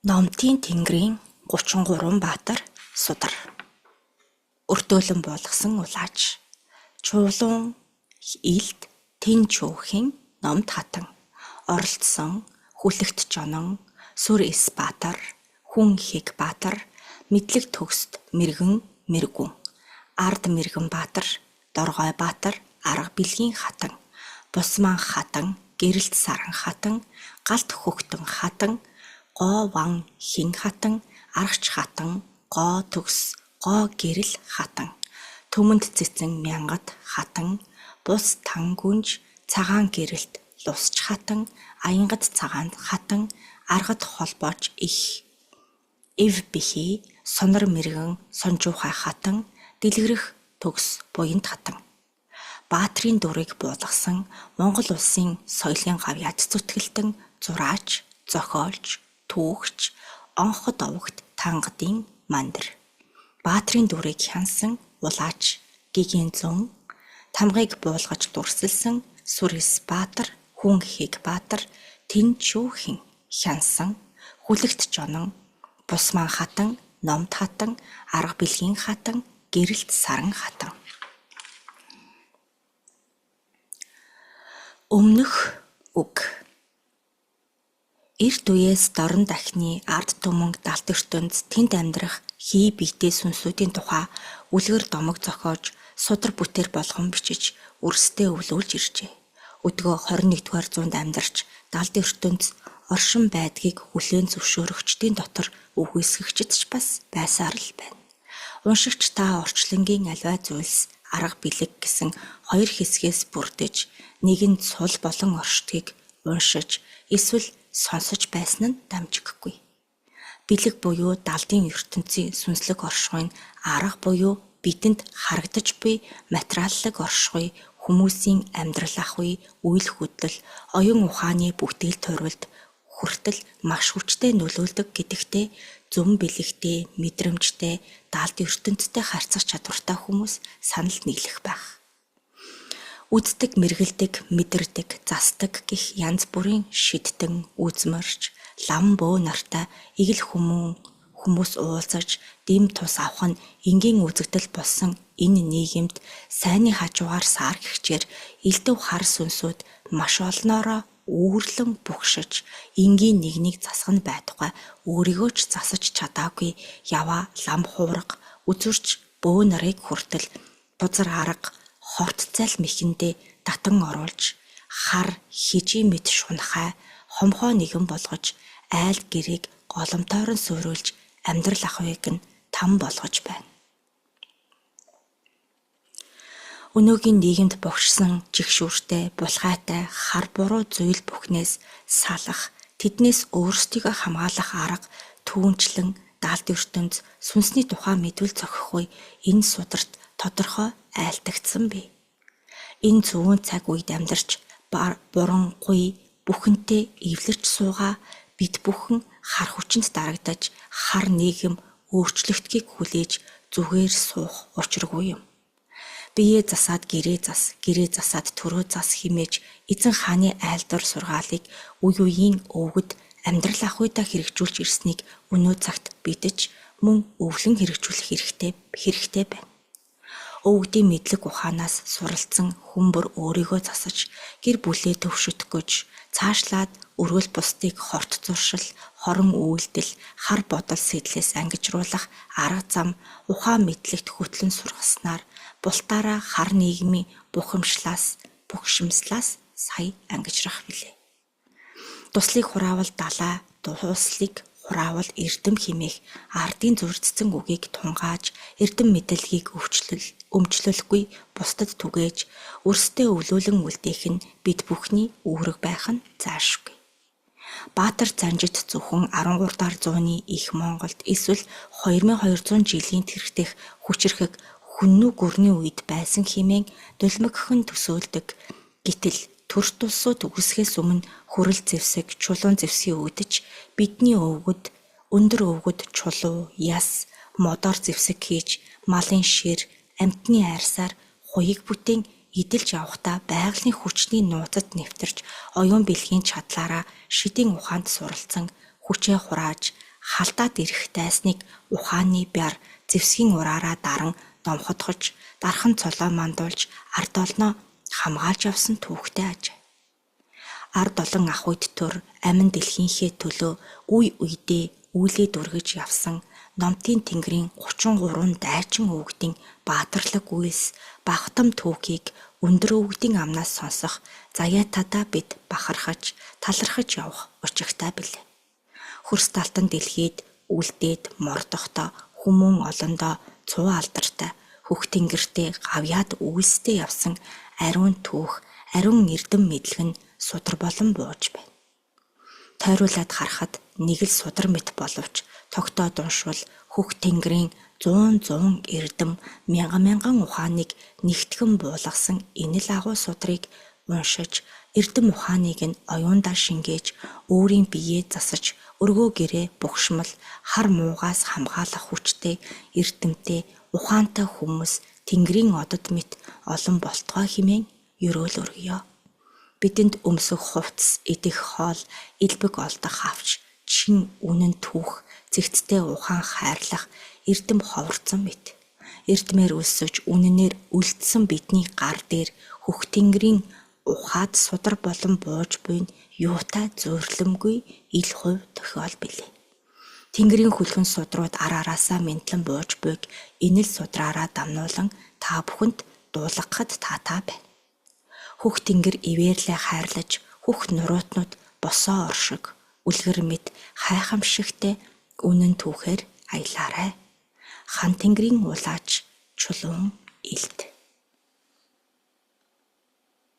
Номтын тэнгэрийн 33 баатар судар. Өртөөлөн болгосон улааж. Чуулуун илд тэн чөөхөн номд хатан. Оролцсон хүлэгт жонон сүр эс баатар, хүн хэг баатар, мэдлэг төгсд мэргэн мэргүн. Ард мэргэн баатар, доргой баатар, арга билгийн хатан. Бусман хатан, гэрэлт саран хатан, галт хөхтөн хатан, гоо ван хин хатан, аргач хатан, гоо төгс, гоо гэрэл хатан. Төмөнд цэцэн мянгат хатан, бус тан гүнж, цагаан гэрэлт лусч хатан, аянгад цагаанд хатан, аргад холбооч их. Эв бихи, сонор мэргэн сонжуухай хатан, дэлгэрэх төгс буянд хатан. Баатрийн дүрийг буулгасан Монгол улсын соёлын гавьяач зүтгэлтэн зураач, зохиолч, түүхч, онход овогт тангадын мандар. Баатрийн дүрийг хянсан улаач гигийн зун, тамгыг буулгаж дүрсэлсэн сүрис баатар, хүн хэг баатар, тэн чүүхэн хянсан хүлэгт жонон, бусман хатан, номд хатан, арга билгийн хатан, гэрэлт саран хатан. Өмнөх үг. Эрт үеэс дорн дахны ард түмэн далд ертөнц тэнд амьдрах хий биетэй сүнсүүдийн тухай үлгэр домог зохиож судар бүтээр болгон бичиж үрстэй өвлүүлж иржээ. Өдгөө 21-р зуунд амьдарч далд ертөнц оршин байдгийг хүлээн зөвшөөрөгчдийн дотор үгүйсгэгчд ч бас байсаар л байна. Уншигч та орчлонгийн аливаа зүйлс арга билэг гэсэн хоёр хэсгээс бүрдэж нэгэнд сул болон оршдгийг уншиж эсвэл сонсож байсан нь дамжиггүй. Билэг буюу далдын ертөнцийн сүнслэг оршихуйн арга буюу бидэнд харагдаж буй материаллык оршихуй, хүмүүсийн амьдрал ахуй, үйл хөдлөл, оюун ухааны бүтээл төрөлд хүртэл маш хүчтэй нөлөөлдөг гэдэгтээ зүм бэлэгтэй, мэдрэмжтэй, далд ертөнцтэй харьцах чадвартай хүмүүс санал нийлэх байх. Үздэг, мэргэлдэг, мэдэрдэг, засдаг гэх янз бүрийн шидтэн, үзмэрч, лам бөө нартай игэл хүмүүс уулзаж дэм тус авах нь энгийн үзэгдэл болсон энэ нийгэмд сайнны хажуугаар саар гихчээр элдв хар сүнсүүд маш олноороо үүрлэн бүгшиж энгийн нэгнийг засах нь байтугай өөрийгөө ч засаж чадаагүй яваа лам хуурга үзүрч бөө нарыг хүртэл бузар арга хорт цал мэхэндээ татан оруулж хар хижи мэт шунхай хомхоо нэгэн болгож айл гэрээг голомтойрон суйруулж амьдрал ахуйг нь там болгож байна. Өнөөгийн нийгэмд богшсон жигшүүртэй, булгайтай, хар буруу зүйл бүхнээс салах, тэднээс өөрсдийгөө хамгаалах арга түүнчлэн далд ертөнц сүнсний тухай мэдвэл зохихгүй энэ сударт тодорхой айлтгдсан бий. Энэ зүүн цаг үед амьдарч бурангүй бүхэнтэй эвлэрч суугаа бид бүхэн хар хүчинд дарагдаж хар нийгэм өөрчлөгдгийг хүлээж зүгээр суух учиргүй юм. Бие засаад гэрээ засаад төрөө зас химээж эзэн хааны айлдвар сургаалыг үе үеийн өвгөд амьдрал ахуйдаа хэрэгжүүлж ирснийг өнөө цагт бидэж мөн өвлөн хэрэгжүүлэх хэрэгтэй байна. Өвгдийн мэдлэг ухаанаас суралцсан хүмүүр өөрийгөө засаж гэр бүлээ төвшөтгөж цаашлаад өрөөл бусдыг хорт зуршил, хорон үйлдэл, хар бодол сэтлээс ангижруулах арга зам, ухаан мэдлэгт хөтлөн сургаснаар бултаараа хар нийгмийн бухимслаас сая ангижрах билээ. Туслыг хураавал далай, дуслыг хураавал эрдэм хэмээх ардын зурцсан үгийг тунгааж, эрдэм мэдээллийг өмчлөлгүй бусдад түгээж, өрсдөө өвлүүлэн үлдээх нь бид бүхний үүрэг байх нь заашгүй. Баатар Занжид зөвхөн 13 дахь зууны их Монголд эсвэл 2200 жилийн тэртех хүчрхэг хүннүү гүрний үед байсан хэмээн дулмигхэн төсөөлдөг. Гэтэл төрш тулсууд үгсгээс өмнө хүрэл зэвсэг, чулуун зэвсгийн үүдэж бидний өвгөд, өндөр өвгөд чулуу, яс, модоор зэвсэг хийж, малын шир, амьтны айрсаар хуйг бүтээн эдэлж явахдаа байгалийн хүчний нууцад нэвтэрч оюун бэлгийн чадлаараа шидийн ухаанд суралцсан хүчээ хурааж халдаад ирэх дайсныг ухааны бяр зэвсгийн ураараа даран домходгож, дархан цолоо мандуулж ард олноо хамгаалж явсан түүхтэй аж. Ард олон ах үйд төр амин дэлхийнхээ төлөө үе үедээ үүлээд үргэж явсан Номтын тэнгэрийн 33 дайчин өвгдийн баатарлаг үйлс багтам түүхийг өндөр өвгдийн амнаас сонсох заяатадаа бид бахархаж, талархаж явах учигтай билээ. Хөрс талтан дэлхийд үлдээд мордохдоо хүмүүн олондоо цуу алдартай хөх тэнгэртэй гавьяад үйлстэй явсан ариун түүх, ариун эрдэм мэдлэг нь судар болон бууж байна. Тойруулаад харахад нэг л судар мэт боловч тогтоод уншвал хөх тэнгэрийн 100 эрдэм мянган ухааныг нэгтгэн буулгасан энэ л агуу судрыг уншиж эрдэм ухааныг нь оюундаа шингээж өөрийн биеэ засаж өргөө гэрээ бухшмал хар муугаас хамгаалах хүчтэй эрдэмтэй ухаантай хүмүүс тэнгэрийн одод мэт олон болтгой хэмээн ёроол өргөё. Бидэнд өмсөх хувцс идэх хоол элбэг олдох авч чин үнэн түүх зэгцтэй ухаан хайрлах эрдэм ховорцсон мэт эрдмээр өсөж үнэнээр үлдсэн бидний гар дээр хөх тэнгэрийн ухаад судар болон бууж буйн юутай зөөрлөмгүй ил хувь тохиол билээ. Тэнгэрийн хүлхэн судрууд араасаа мэнтлэн бууж буйг энэ л судраараа дамнуулан та бүхэнд дуулгахад таатай байна. Хөх тэнгэр ивэрлээ хайрлаж хөх нуруутнууд босоо оршиг үлгэр мэт хайхамшигтэй үнэн түүхээр аялаарай. Хан тэнгэрийн улаач чулуун илт.